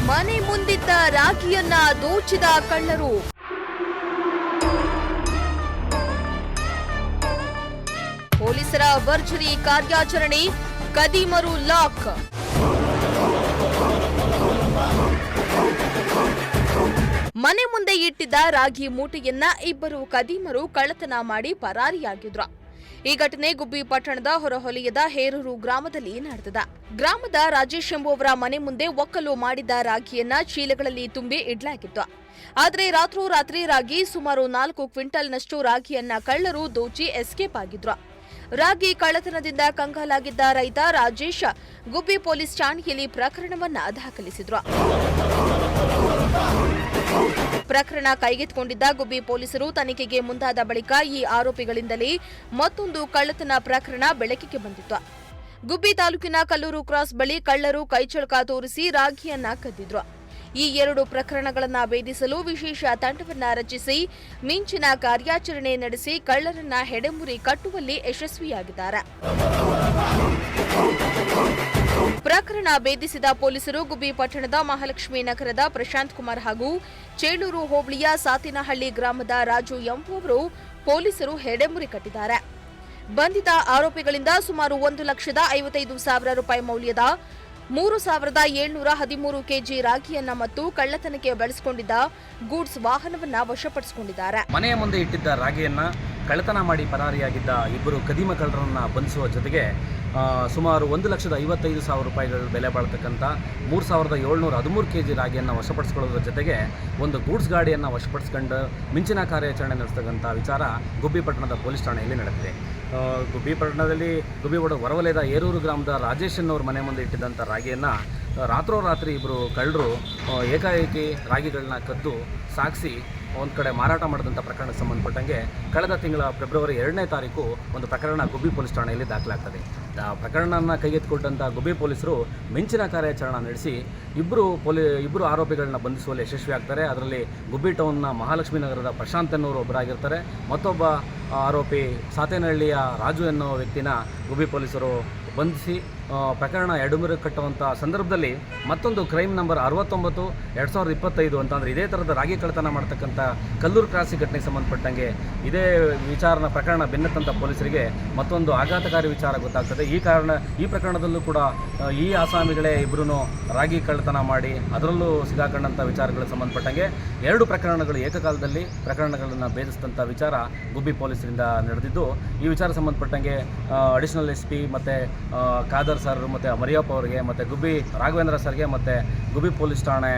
ಮನೆ ಮುಂದಿದ್ದ ರಾಗಿಯನ್ನ ದೋಚಿದ ಕಳ್ಳರು. ಪೊಲೀಸರ ಭರ್ಜರಿ ಕಾರ್ಯಾಚರಣೆ, ಕದೀಮರು ಲಾಕ್. ಮನೆ ಮುಂದೆ ಇಟ್ಟಿದ್ದ ರಾಗಿ ಮೂಟೆಯನ್ನ ಇಬ್ಬರು ಕದೀಮರು ಕಳ್ಳತನ ಮಾಡಿ ಪರಾರಿಯಾಗಿದ್ರು. ಈ ಘಟನೆ ಗುಬ್ಬಿ ಪಟ್ಟಣದ ಹೊರವಲಯದ ಹೇರೂರು ಗ್ರಾಮದಲ್ಲಿ ನಡೆದಿದೆ. ಗ್ರಾಮದ ರಾಜೇಶ್ ಎಂಬುವರ ಮನೆ ಮುಂದೆ ಒಕ್ಕಲು ಮಾಡಿದ್ದ ರಾಗಿಯನ್ನ ಚೀಲಗಳಲ್ಲಿ ತುಂಬಿ ಇಡಲಾಗಿತ್ತು. ಆದರೆ ರಾತ್ರೋರಾತ್ರಿ ರಾಗಿ ಸುಮಾರು 4 ಕ್ವಿಂಟಲ್ನಷ್ಟು ರಾಗಿಯನ್ನ ಕಳ್ಳರು ದೋಚಿ ಎಸ್ಕೇಪ್ ಆಗಿದ್ರು. ರಾಗಿ ಕಳ್ಳತನದಿಂದ ಕಂಗಾಲಾಗಿದ್ದ ರೈತ ರಾಜೇಶ್ ಗುಬ್ಬಿ ಪೊಲೀಸ್ ಠಾಣೆಯಲ್ಲಿ ಪ್ರಕರಣವನ್ನ ದಾಖಲಿಸಿದ್ರು. ಪ್ರಕರಣ ಕೈಗೆತ್ತಿಕೊಂಡಿದ್ದ ಗುಬ್ಬಿ ಪೊಲೀಸರು ತನಿಖೆಗೆ ಮುಂದಾದ ಬಳಿಕ ಈ ಆರೋಪಿಗಳಿಂದಲೇ ಮತ್ತೊಂದು ಕಳ್ಳತನ ಪ್ರಕರಣ ಬೆಳಕಿಗೆ ಬಂದಿತ್ತು. ಗುಬ್ಬಿ ತಾಲೂಕಿನ ಕಲ್ಲೂರು ಕ್ರಾಸ್ ಬಳಿ ಕಳ್ಳರು ಕೈಚಳಕ ತೋರಿಸಿ ರಾಗಿಯನ್ನ ಕದ್ದಿದ್ರು. ಈ 2 ಪ್ರಕರಣಗಳನ್ನು ಭೇದಿಸಲು ವಿಶೇಷ ತಂಡವನ್ನ ರಚಿಸಿ ಮಿಂಚಿನ ಕಾರ್ಯಾಚರಣೆ ನಡೆಸಿ ಕಳ್ಳರನ್ನ ಹೆಡೆಮುರಿ ಕಟ್ಟುವಲ್ಲಿ ಯಶಸ್ವಿಯಾಗಿದ್ದಾರೆ. ಪ್ರಕರಣ ಭೇದಿಸಿದ ಪೊಲೀಸರು ಗುಬ್ಬಿ ಪಟ್ಟಣದ ಮಹಾಲಕ್ಷ್ಮಿ ನಗರದ ಪ್ರಶಾಂತ್ ಕುಮಾರ್ ಹಾಗೂ ಚೇಳೂರು ಹೋಬಳಿಯ ಸಾತಿನಹಳ್ಳಿ ಗ್ರಾಮದ ರಾಜು ಎಂಬುವವರು ಪೊಲೀಸರು ಹೆಡೆಮುರಿ ಕಟ್ಟಿದ್ದಾರೆ. ಬಂಧಿತ ಆರೋಪಿಗಳಿಂದ ಸುಮಾರು 1,55,000 ರೂಪಾಯಿ ಮೌಲ್ಯದ 3,713 ಕೆಜಿ ರಾಗಿಯನ್ನ ಮತ್ತು ಕಳ್ಳತನಕ್ಕೆ ಬಳಸಿಕೊಂಡಿದ್ದ ಗೂಡ್ಸ್ ವಾಹನವನ್ನ ವಶಪಡಿಸಿಕೊಂಡಿದ್ದಾರೆ. ಮನೆಯ ಮುಂದೆ ಇಟ್ಟಿದ್ದ ರಾಗಿಯನ್ನ ಕಳ್ಳತನ ಮಾಡಿ ಪರಾರಿಯಾಗಿದ್ದ ಇಬ್ಬರು ಕದೀಮ ಕಳ್ಳರನ್ನ ಬಂಧಿಸುವ ಜೊತೆಗೆ ಸುಮಾರು 1,55,000 ರೂಪಾಯಿಗಳು ಬೆಲೆ ಬಾಳತಕ್ಕಂಥ 3,713 ಕೆಜಿ ರಾಗಿಯನ್ನು ವಶಪಡಿಸಿಕೊಳ್ಳೋದ್ರ ಜೊತೆಗೆ ಒಂದು ಗೂಡ್ಸ್ ಗಾಡಿಯನ್ನು ವಶಪಡಿಸಿಕೊಂಡು ಮಿಂಚಿನ ಕಾರ್ಯಾಚರಣೆ ನಡೆಸ್ತಕ್ಕಂಥ ವಿಚಾರ ಗುಬ್ಬಿ ಪಟ್ಟಣದ ಪೊಲೀಸ್ ಠಾಣೆಯಲ್ಲಿ ನಡೆದಿದೆ. ಗುಬ್ಬಿ ಪಟ್ಟಣದಲ್ಲಿ ಗುಬ್ಬಿ ಹೊರವಲಯದ ಹೇರೂರು ಗ್ರಾಮದ ರಾಜೇಶ್ ಅನ್ನೋರ ಮನೆ ಮುಂದೆ ಇಟ್ಟಿದ್ದಂಥ ರಾಗಿಯನ್ನು ರಾತ್ರೋರಾತ್ರಿ ಇಬ್ಬರು ಕಳ್ಳರು ಏಕಾಏಕಿ ರಾಗಿಗಳನ್ನ ಕದ್ದು ಸಾಗಿಸಿ ಒಂದು ಕಡೆ ಮಾರಾಟ ಮಾಡಿದಂಥ ಪ್ರಕರಣಕ್ಕೆ ಸಂಬಂಧಪಟ್ಟಂಗೆ ಕಳೆದ ತಿಂಗಳ ಫೆಬ್ರವರಿ 2ನೇ ತಾರೀಕು ಒಂದು ಪ್ರಕರಣ ಗುಬ್ಬಿ ಪೊಲೀಸ್ ಠಾಣೆಯಲ್ಲಿ ದಾಖಲಾಗ್ತದೆ. ಪ್ರಕರಣವನ್ನು ಕೈಗೆತ್ತಿಕೊಂಡಂಥ ಗುಬ್ಬಿ ಪೊಲೀಸರು ಮಿಂಚಿನ ಕಾರ್ಯಾಚರಣೆ ನಡೆಸಿ ಇಬ್ಬರು ಆರೋಪಿಗಳನ್ನ ಬಂಧಿಸುವಲ್ಲಿ ಯಶಸ್ವಿಯಾಗ್ತಾರೆ. ಅದರಲ್ಲಿ ಗುಬ್ಬಿ ಟೌನ್ನ ಮಹಾಲಕ್ಷ್ಮಿ ನಗರದ ಪ್ರಶಾಂತ್ ಎನ್ನುವರು ಒಬ್ಬರಾಗಿರ್ತಾರೆ. ಮತ್ತೊಬ್ಬ ಆರೋಪಿ ಸಾತೇನಹಳ್ಳಿಯ ರಾಜು ಎನ್ನುವ ವ್ಯಕ್ತಿನ ಗುಬ್ಬಿ ಪೊಲೀಸರು ಬಂಧಿಸಿ ಪ್ರಕರಣ ಎಡಮುರಿ ಕಟ್ಟುವಂಥ ಸಂದರ್ಭದಲ್ಲಿ ಮತ್ತೊಂದು ಕ್ರೈಮ್ ನಂಬರ್ 69/2025 ಅಂತಂದರೆ ಇದೇ ಥರದ ರಾಗಿ ಕಳ್ಳತನ ಮಾಡ್ತಕ್ಕಂಥ ಕಲ್ಲೂರು ಕ್ರಾಸಿಂಗ್ ಘಟನೆಗೆ ಸಂಬಂಧಪಟ್ಟಂಗೆ ಇದೇ ಪ್ರಕರಣ ಬೆನ್ನತ್ತಂಥ ಪೊಲೀಸರಿಗೆ ಮತ್ತೊಂದು ಆಘಾತಕಾರಿ ವಿಚಾರ ಗೊತ್ತಾಗ್ತದೆ. ಈ ಪ್ರಕರಣದಲ್ಲೂ ಕೂಡ ಈ ಆಸಾಮಿಗಳೇ ಇಬ್ಬರೂ ರಾಗಿ ಕಳ್ಳತನ ಮಾಡಿ ಅದರಲ್ಲೂ ಸಿಗಾಕೊಂಡಂಥ ವಿಚಾರಗಳಿಗೆ ಸಂಬಂಧಪಟ್ಟಂಗೆ 2 ಪ್ರಕರಣಗಳು ಏಕಕಾಲದಲ್ಲಿ ಪ್ರಕರಣಗಳನ್ನು ಭೇದಿಸಿದಂಥ ವಿಚಾರ ಗುಬ್ಬಿ ಪೊಲೀಸರಿಂದ ನಡೆದಿದ್ದು, ಈ ವಿಚಾರ ಸಂಬಂಧಪಟ್ಟಂಗೆ ಅಡಿಷನಲ್ SP ಮತ್ತು ಖಾದರ್ ಸರ್ ಮತ್ತು ಮರಿಯಪ್ಪ ಅವರಿಗೆ ಮತ್ತು ಗುಬ್ಬಿ ರಾಘವೇಂದ್ರ ಸರ್ಗೆ ಮತ್ತು ಗುಬ್ಬಿ ಪೊಲೀಸ್ ಠಾಣೆ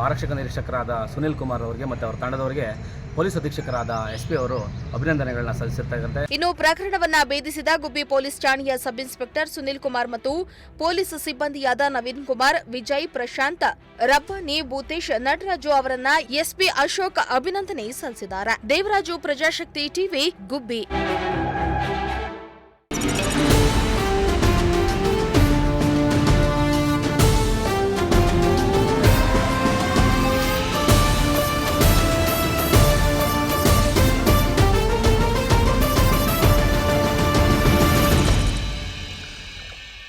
ಆರಕ್ಷಕ ನಿರೀಕ್ಷಕರಾದ ಸುನಿಲ್ ಕುಮಾರ್ ಅವರಿಗೆ ಮತ್ತು ಅವರ ತಂಡದವರಿಗೆ ಪೊಲೀಸ್ ಅಧೀಕ್ಷಕರಾದ SP ಅವರು ಅಭಿನಂದನೆಗಳನ್ನ ಸಲ್ಲಿಸಿರ್ತಾರೆ. ಇನ್ನು ಪ್ರಕರಣವನ್ನ ಭೇದಿಸಿದ ಗುಬ್ಬಿ ಪೊಲೀಸ್ ಠಾಣೆಯ ಸಬ್ ಇನ್ಸ್ಪೆಕ್ಟರ್ ಸುನಿಲ್ ಕುಮಾರ್ ಮತ್ತು ಪೊಲೀಸ್ ಸಿಬ್ಬಂದಿಯಾದ ನವೀನ್ ಕುಮಾರ್, ವಿಜಯ್, ಪ್ರಶಾಂತ್, ರಬ್ಬಾನಿ, ಭೂತೇಶ್, ನಟರಾಜು ಅವರನ್ನ SP ಅಶೋಕ್ ಅಭಿನಂದನೆ ಸಲ್ಲಿಸಿದ್ದಾರೆ. ದೇವರಾಜು, ಪ್ರಜಾಶಕ್ತಿ ಟಿವಿ, ಗುಬ್ಬಿ.